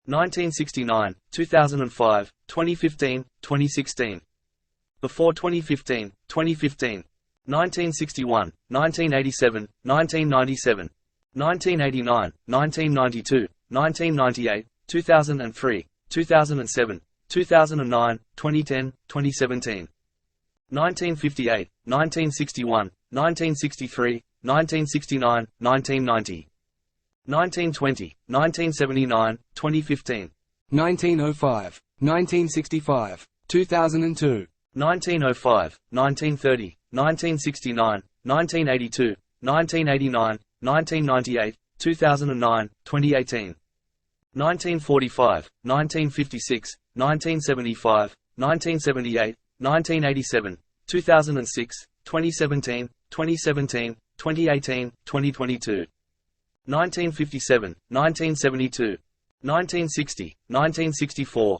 1969, 2005, 2015, 2016. Before 2015, 2015. 1961, 1987, 1997. 1989, 1992, 1998, 2003, 2007, 2009, 2010, 2017. 1958, 1961, 1963, 1969, 1990. 1920, 1979, 2015. 1905, 1965, 2002. 1905, 1930, 1969, 1982, 1989, 1998, 2009, 2018. 1945, 1956, 1975, 1978, 1987, 2006, 2017, 2017, 2018, 2022. 1957, 1972, 1960, 1964,